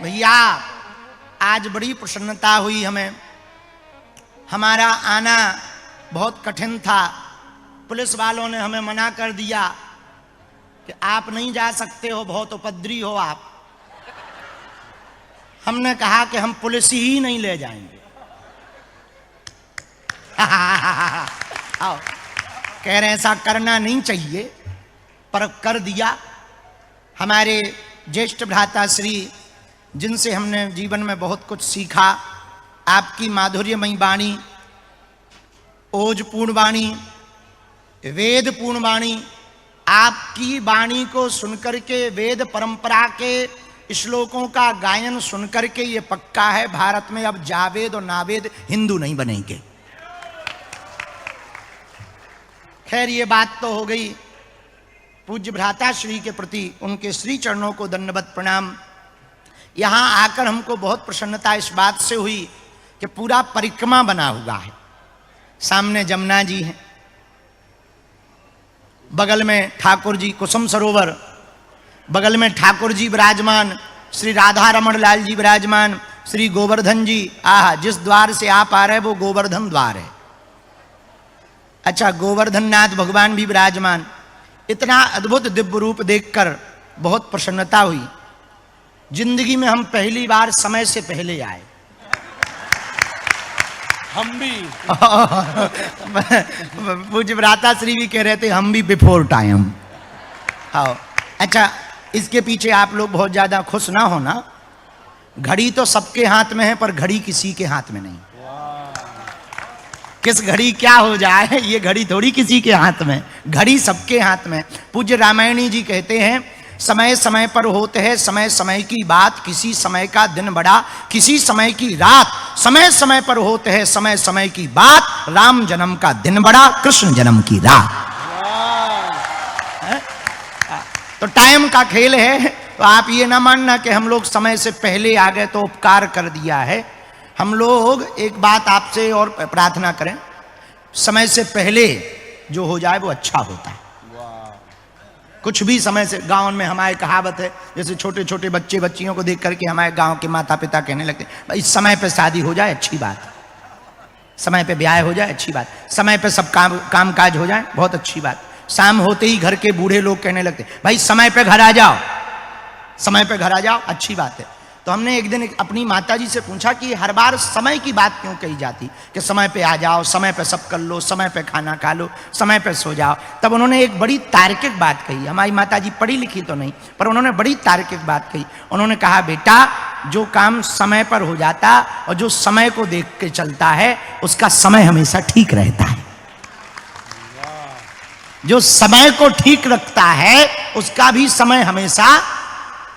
भैया आज बड़ी प्रसन्नता हुई हमें। हमारा आना बहुत कठिन था, पुलिस वालों ने हमें मना कर दिया कि आप नहीं जा सकते हो, बहुत उपद्रवी हो आप। हमने कहा कि हम पुलिस ही नहीं ले जाएंगे। आओ, कह रहे ऐसा करना नहीं चाहिए, पर कर दिया। हमारे ज्येष्ठ भ्राता श्री, जिनसे हमने जीवन में बहुत कुछ सीखा, आपकी माधुर्यमयी वाणी, ओजपूर्ण वाणी, वेदपूर्ण वाणी, आपकी वाणी को सुनकर के, वेद परंपरा के श्लोकों का गायन सुनकर के ये पक्का है भारत में अब जावेद और नावेद हिंदू नहीं बनेंगे। खैर ये बात तो हो गई। पूज्य भ्राता श्री के प्रति उनके श्री चरणों को दंडवत प्रणाम। यहां आकर हमको बहुत प्रसन्नता इस बात से हुई कि पूरा परिक्रमा बना हुआ है। सामने जमुना जी हैं, बगल में ठाकुर जी, कुसुम सरोवर, बगल में ठाकुर जी विराजमान, श्री राधा रमण लाल जी विराजमान, श्री गोवर्धन जी। आह, जिस द्वार से आप आ रहे वो गोवर्धन द्वार है। अच्छा, गोवर्धन नाथ भगवान भी विराजमान। इतना अद्भुत दिव्य रूप देखकर बहुत प्रसन्नता हुई। जिंदगी में हम पहली बार समय से पहले आए। हम भी पूज्य भ्राता श्री भी कह रहे थे हम भी बिफोर टाइम। हाँ, अच्छा, इसके पीछे आप लोग बहुत ज्यादा खुश ना होना। घड़ी तो सबके हाथ में है, पर घड़ी किसी के हाथ में नहीं। किस घड़ी क्या हो जाए ये घड़ी थोड़ी किसी के हाथ में, घड़ी सबके हाथ में। पूज्य रामायणी जी कहते हैं, समय समय पर होते हैं समय समय की बात, किसी समय का दिन बड़ा किसी समय की रात। समय समय पर होते हैं समय समय की बात, राम जन्म का दिन बड़ा कृष्ण जन्म की रात। तो टाइम का खेल है। तो आप ये ना मानना कि हम लोग समय से पहले आ गए तो उपकार कर दिया है। हम लोग एक बात आपसे और प्रार्थना करें, समय से पहले जो हो जाए वो अच्छा होता है। कुछ भी समय से, गांव में हमारे कहावत है, जैसे छोटे छोटे बच्चे बच्चियों को देख करके हमारे गांव के माता पिता कहने लगते, भाई समय पे शादी हो जाए अच्छी बात, समय पे ब्याह हो जाए अच्छी बात, समय पे सब काम काज हो जाए बहुत अच्छी बात। शाम होते ही घर के बूढ़े लोग कहने लगते, भाई समय पे घर आ जाओ, समय पे घर आ जाओ, अच्छी बात है। तो हमने एक दिन अपनी माता जी से पूछा कि हर बार समय की बात क्यों कही जाती, कि समय पे आ जाओ, समय पे सब कर लो, समय पे खाना खा लो, समय पे सो जाओ। तब उन्होंने एक बड़ी तार्किक बात कही। हमारी माता जी पढ़ी लिखी तो नहीं, पर उन्होंने बड़ी तार्किक बात कही। उन्होंने कहा, बेटा जो काम समय पर हो जाता और जो समय को देख के चलता है उसका समय हमेशा ठीक रहता है। जो समय को ठीक रखता है उसका भी समय हमेशा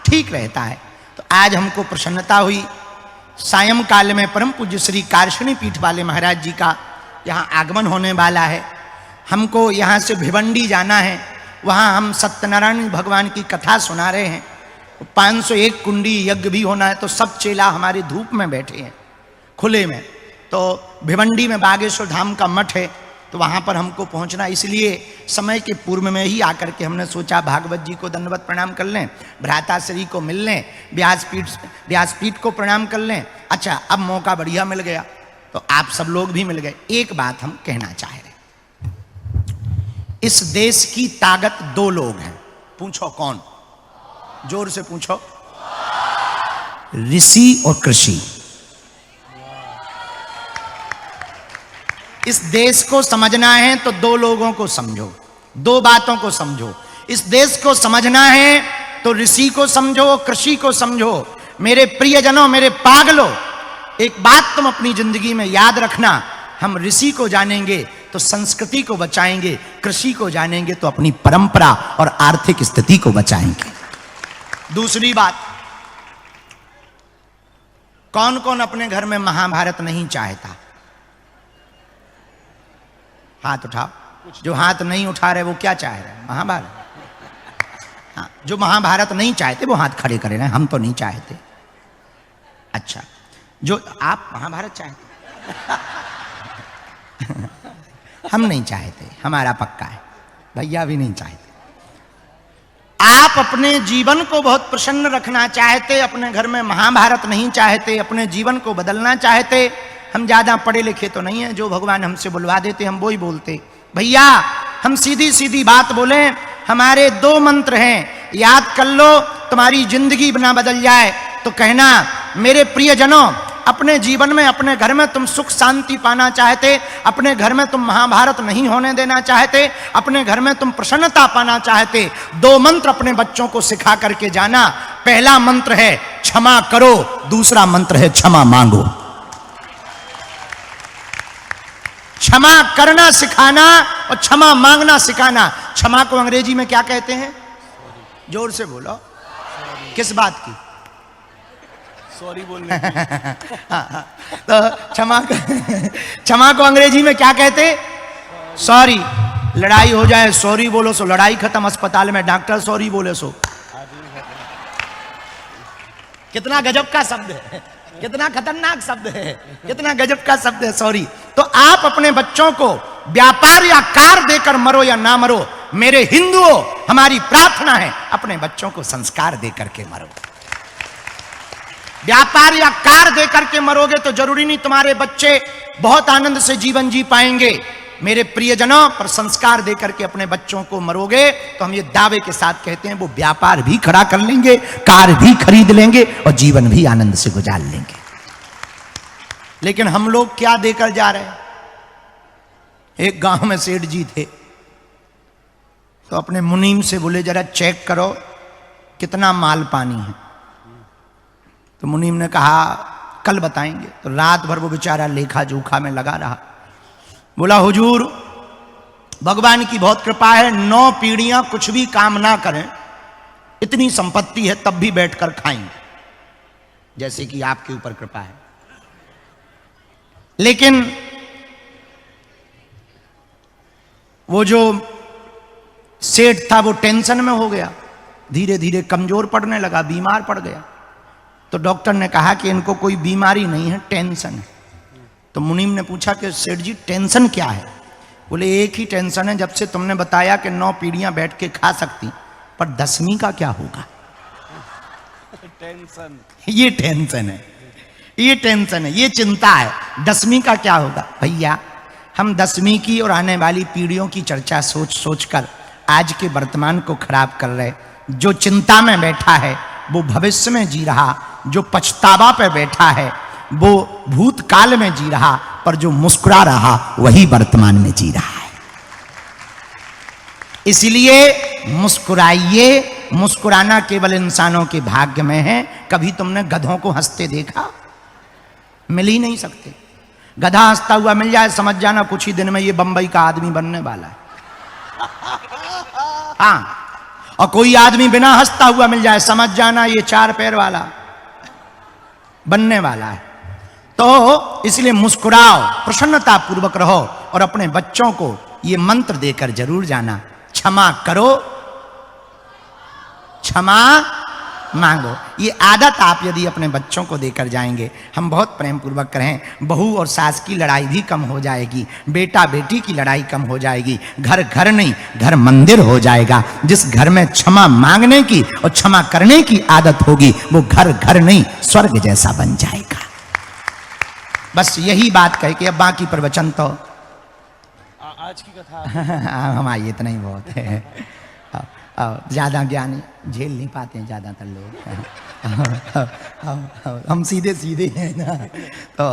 ठीक रहता है। तो आज हमको प्रसन्नता हुई, सायंकाल में परम पूज्य श्री कारशनी पीठ वाले महाराज जी का यहाँ आगमन होने वाला है। हमको यहाँ से भिवंडी जाना है, वहाँ हम सत्यनारायण भगवान की कथा सुना रहे हैं। 501 कुंडी यज्ञ भी होना है, तो सब चेला हमारे धूप में बैठे हैं खुले में। तो भिवंडी में बागेश्वर धाम का मठ है, तो वहाँ पर हमको पहुँचना, इसलिए समय के पूर्व में ही आकर के हमने सोचा भागवत जी को दंडवत प्रणाम कर लें, भ्राता श्री को मिल लें, व्यासपीठ को प्रणाम कर लें। अच्छा, अब मौका बढ़िया मिल गया तो आप सब लोग भी मिल गए। एक बात हम कहना चाह रहे, इस देश की ताकत दो लोग हैं। पूछो कौन? जोर से पूछो। ऋषि और कृषि। इस देश को समझना है तो दो लोगों को समझो, दो बातों को समझो। इस देश को समझना है तो ऋषि को समझो, कृषि को समझो। मेरे प्रियजनों, मेरे पागलों, एक बात तुम अपनी जिंदगी में याद रखना, हम ऋषि को जानेंगे तो संस्कृति को बचाएंगे, कृषि को जानेंगे तो अपनी परंपरा और आर्थिक स्थिति को बचाएंगे। दूसरी बात, कौन कौन अपने घर में महाभारत नहीं चाहता? हाथ उठाओ। जो हाथ नहीं उठा रहे वो क्या चाह रहे हैं? महाभारत। हाँ, जो महाभारत नहीं चाहते वो हाथ खड़े करें, हम तो नहीं चाहते। अच्छा, जो आप महाभारत चाहते हम नहीं चाहते, हमारा पक्का है, भैया भी नहीं चाहते। आप अपने जीवन को बहुत प्रसन्न रखना चाहते, अपने घर में महाभारत नहीं चाहते, अपने जीवन को बदलना चाहते। हम ज्यादा पढ़े लिखे तो नहीं है, जो भगवान हमसे बुलवा देते हम वो ही बोलते। भैया हम सीधी सीधी बात बोले, हमारे 2 मंत्र हैं, याद कर लो, तुम्हारी जिंदगी ना बदल जाए तो कहना। मेरे प्रियजनों, अपने जीवन में, अपने घर में तुम सुख शांति पाना चाहते, अपने घर में तुम महाभारत नहीं होने देना चाहते, अपने घर में तुम प्रसन्नता पाना चाहते, 2 मंत्र अपने बच्चों को सिखा करके जाना। पहला मंत्र है क्षमा करो, दूसरा मंत्र है क्षमा मांगो। क्षमा करना सिखाना और क्षमा मांगना सिखाना। क्षमा को अंग्रेजी में क्या कहते हैं? जोर से बोलो। किस बात की? सॉरी बोलने तो क्षमा को अंग्रेजी में क्या कहते? सॉरी। लड़ाई हो जाए सॉरी बोलो सो लड़ाई खत्म, अस्पताल में डॉक्टर सॉरी बोले सो। कितना गजब का शब्द है, कितना खतरनाक शब्द है, कितना गजब का शब्द है सॉरी। तो आप अपने बच्चों को व्यापार या कार देकर मरो या ना मरो, मेरे हिंदुओं हमारी प्रार्थना है अपने बच्चों को संस्कार देकर के मरो। व्यापार या कार देकर के मरोगे तो जरूरी नहीं तुम्हारे बच्चे बहुत आनंद से जीवन जी पाएंगे। मेरे प्रियजनों, पर संस्कार देकर के अपने बच्चों को मरोगे तो हम ये दावे के साथ कहते हैं वो व्यापार भी खड़ा कर लेंगे, कार भी खरीद लेंगे और जीवन भी आनंद से गुजार लेंगे। लेकिन हम लोग क्या देकर जा रहे हैं? एक गांव में सेठ जी थे, तो अपने मुनीम से बोले जरा चेक करो कितना माल पानी है। तो मुनीम ने कहा कल बताएंगे। तो रात भर वो बेचारा लेखा जोखा में लगा रहा। बोला हुजूर भगवान की बहुत कृपा है, 9 पीढ़ियां कुछ भी काम ना करें, इतनी संपत्ति है तब भी बैठकर खाएंगे, जैसे कि आपके ऊपर कृपा है। लेकिन वो जो सेठ था वो टेंशन में हो गया, धीरे धीरे कमजोर पड़ने लगा, बीमार पड़ गया। तो डॉक्टर ने कहा कि इनको कोई बीमारी नहीं है, टेंशन है। तो मुनीम ने पूछा कि सेठ जी टेंशन क्या है? बोले एक ही टेंशन है, जब से तुमने बताया कि 9 पीढ़ियां बैठ के खा सकती, पर 10वीं का क्या होगा? टेंशन। ये टेंशन है, ये टेंशन है, ये चिंता है, 10वीं का क्या होगा? भैया हम 10वीं की और आने वाली पीढ़ियों की चर्चा सोच सोच कर आज के वर्तमान को खराब कर रहे। जो चिंता में बैठा है वो भविष्य में जी रहा, जो पछतावा पे बैठा है वो भूतकाल में जी रहा, पर जो मुस्कुरा रहा वही वर्तमान में जी रहा है। इसलिए मुस्कुराइए। मुस्कुराना केवल इंसानों के भाग्य में है। कभी तुमने गधों को हंसते देखा? मिल ही नहीं सकते। गधा हंसता हुआ मिल जाए समझ जाना कुछ ही दिन में ये बंबई का आदमी बनने वाला है। हाँ, और कोई आदमी बिना हंसता हुआ मिल जाए समझ जाना ये 4 पैर वाला बनने वाला है। तो इसलिए मुस्कुराओ, प्रसन्नता पूर्वक रहो और अपने बच्चों को ये मंत्र देकर जरूर जाना, क्षमा करो, क्षमा मांगो। ये आदत आप यदि अपने बच्चों को देकर जाएंगे, हम बहुत प्रेम पूर्वक करें, बहू और सास की लड़ाई भी कम हो जाएगी, बेटा बेटी की लड़ाई कम हो जाएगी, घर घर नहीं घर मंदिर हो जाएगा। जिस घर में क्षमा मांगने की और क्षमा करने की आदत होगी वो घर घर नहीं स्वर्ग जैसा बन जाएगा। बस यही बात कह के अब बाकी प्रवचन तो आज की कथा हमारी इतना ही बहुत है। ज़्यादा ज्ञानी झेल नहीं पाते हैं ज़्यादातर लोग। हम सीधे सीधे हैं ना। तो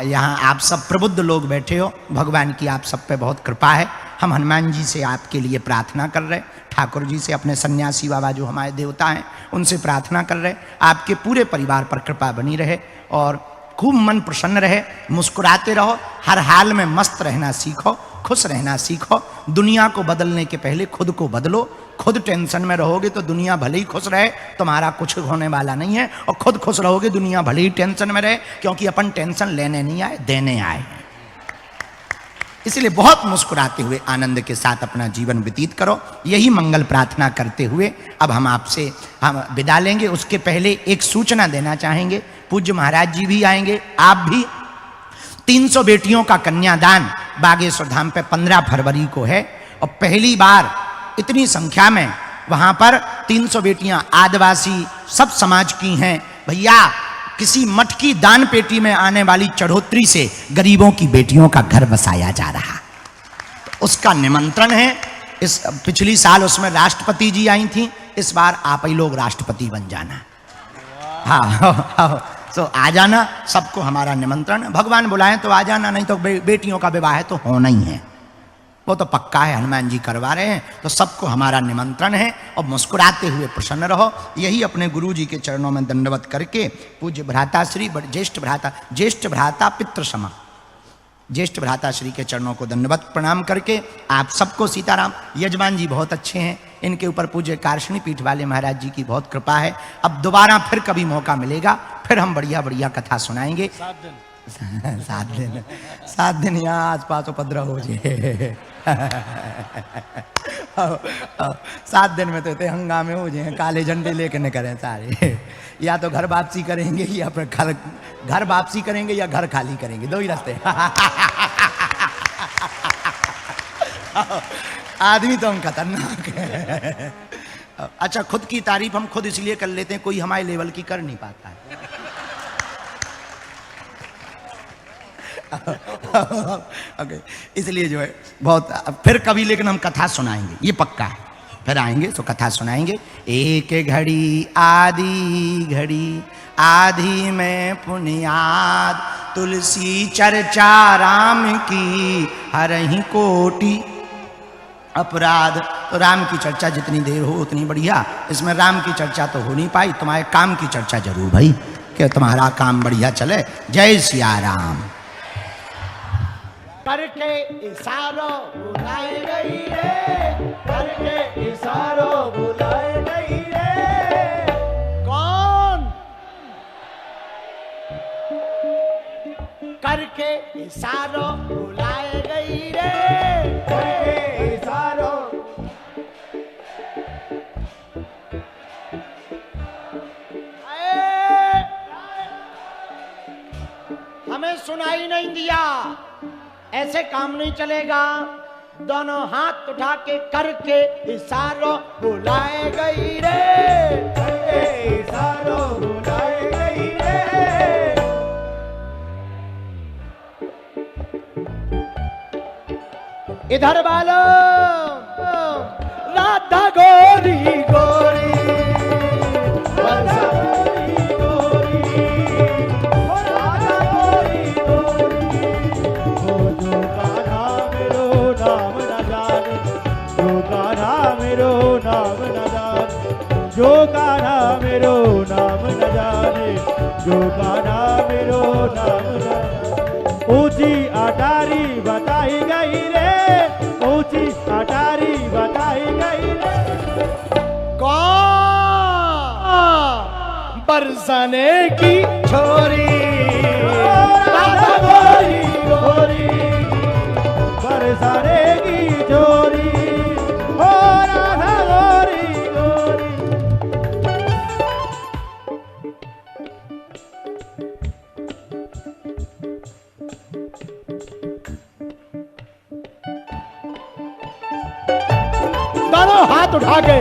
यहाँ आप सब प्रबुद्ध लोग बैठे हो, भगवान की आप सब पे बहुत कृपा है। हम हनुमान जी से आपके लिए प्रार्थना कर रहे, ठाकुर जी से, अपने सन्यासी बाबा जो हमारे देवता हैं उनसे प्रार्थना कर रहे, आपके पूरे परिवार पर कृपा बनी रहे और खूब मन प्रसन्न रहे। मुस्कुराते रहो, हर हाल में मस्त रहना सीखो, खुश रहना सीखो। दुनिया को बदलने के पहले खुद को बदलो। खुद टेंशन में रहोगे तो दुनिया भले ही खुश रहे, तुम्हारा कुछ होने वाला नहीं है, और खुद खुश रहोगे दुनिया भले ही टेंशन में रहे, क्योंकि अपन टेंशन लेने नहीं आए, देने आए हैं। इसलिए बहुत मुस्कुराते हुए आनंद के साथ अपना जीवन व्यतीत करो। यही मंगल प्रार्थना करते हुए अब हम आपसे विदा लेंगे। उसके पहले एक सूचना देना चाहेंगे, पूज्य महाराज जी भी आएंगे, आप भी। 300 बेटियों का कन्यादान बागेश्वर धाम पे 15 फरवरी को है, और पहली बार इतनी संख्या में वहां पर 300 बेटियां आदिवासी सब समाज की हैं। भैया किसी मठ की दान पेटी में आने वाली चढ़ोतरी से गरीबों की बेटियों का घर बसाया जा रहा, उसका निमंत्रण है। इस पिछली साल उसमें राष्ट्रपति जी आई थी, इस बार आप ही लोग राष्ट्रपति बन जाना। हाँ तो आ जाना, सबको हमारा निमंत्रण है। भगवान बुलाएं तो आ जाना, नहीं तो बेटियों का विवाह तो होना ही है, वो तो पक्का है, हनुमान जी करवा रहे हैं। तो सबको हमारा निमंत्रण है और मुस्कुराते हुए प्रसन्न रहो। यही अपने गुरु जी के चरणों में दंडवत करके पूज्य भ्राताश्री, ज्येष्ठ भ्राता पितृ समा, ज्येष्ठ भ्राताश्री के चरणों को दंडवत प्रणाम करके आप सबको सीताराम। यजमान जी बहुत अच्छे हैं, इनके ऊपर पूज्य कारशनी पीठ वाले महाराज जी की बहुत कृपा है। अब दोबारा फिर कभी मौका मिलेगा, फिर हम बढ़िया बढ़िया कथा सुनाएंगे। 7 दिन यहाँ आस पास उपद्रव हो जाए 7 दिन में तो इतने हंगामे हो जाए, काले झंडे लेके न करें सारे, या तो घर वापसी करेंगे या फिर घर वापसी करेंगे या घर खाली करेंगे, 2 ही रास्ते आदमी तो हम खतरनाक है। अच्छा, खुद की तारीफ हम खुद इसलिए कर लेते हैं, कोई हमारे लेवल की कर नहीं पाता है ओके, इसलिए जो है बहुत, फिर कभी लेकिन हम कथा सुनाएंगे, ये पक्का है, फिर आएंगे तो कथा सुनाएंगे। एक घड़ी आधी घड़ी आधी में पुनियाद, तुलसी चर्चा राम की हरहि कोटि अपराध। तो राम की चर्चा जितनी देर हो उतनी बढ़िया, इसमें राम की चर्चा तो हो नहीं पाई, तुम्हारे काम की चर्चा जरूर भाई, कि तुम्हारा काम बढ़िया चले। जय सिया राम। करके इशारों बुलाए गई रे, करके इशारों बुलाए गई रे। कौन? करके इशारों बुलाए गई रे, करके इशारों। हमें सुनाई नहीं दिया, ऐसे काम नहीं चलेगा। दोनों हाथ उठा के करके इशारों बुलाए गई रे, करके इशारों बुलाए गई रे। इधर वालों राधा गोरी गोरी, जो गाना मेरो नाम न जाने, जो गाना मेरो नाम न जाने। ऊंची अटारी बताई गई रे, ऊंची अटारी बताई गई रे। कौन? बरसाने की छोरी, राधा गोरी गोरी, बरसाने की छोरी, ओ राधा गोरी गोरी। दोनों हाथ उठा के